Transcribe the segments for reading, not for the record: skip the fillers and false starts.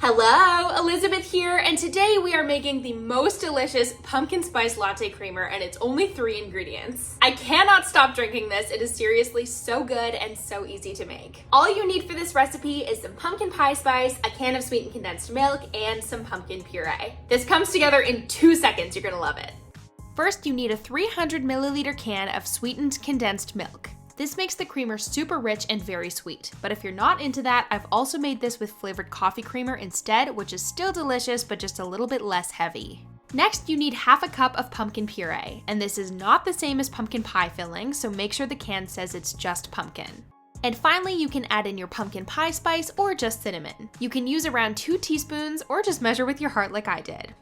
Hello, Elizabeth here, and today we are making the most delicious pumpkin spice latte creamer, and it's only 3 ingredients. I cannot stop drinking this. It is seriously so good and so easy to make. All you need for this recipe is some pumpkin pie spice, a can of sweetened condensed milk, and some pumpkin puree. This comes together in 2 seconds. You're gonna love it. First, you need a 300 milliliter can of sweetened condensed milk. This makes the creamer super rich and very sweet, but if you're not into that, I've also made this with flavored coffee creamer instead, which is still delicious, but just a little bit less heavy. Next, you need half a cup of pumpkin puree, and this is not the same as pumpkin pie filling, so make sure the can says it's just pumpkin. And finally, you can add in your pumpkin pie spice or just cinnamon. You can use around 2 teaspoons or just measure with your heart like I did.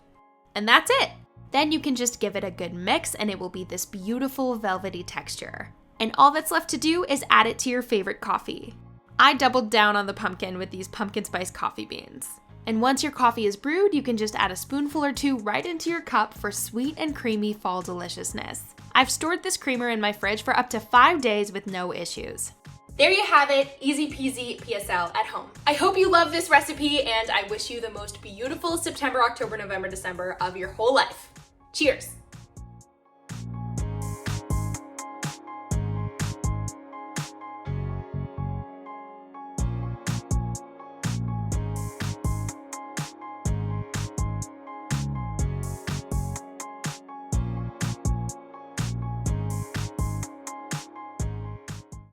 And that's it! Then you can just give it a good mix and it will be this beautiful velvety texture. And all that's left to do is add it to your favorite coffee. I doubled down on the pumpkin with these pumpkin spice coffee beans. And once your coffee is brewed, you can just add a spoonful or 2 right into your cup for sweet and creamy fall deliciousness. I've stored this creamer in my fridge for up to 5 days with no issues. There you have it, easy peasy PSL at home. I hope you love this recipe and I wish you the most beautiful September, October, November, December of your whole life. Cheers.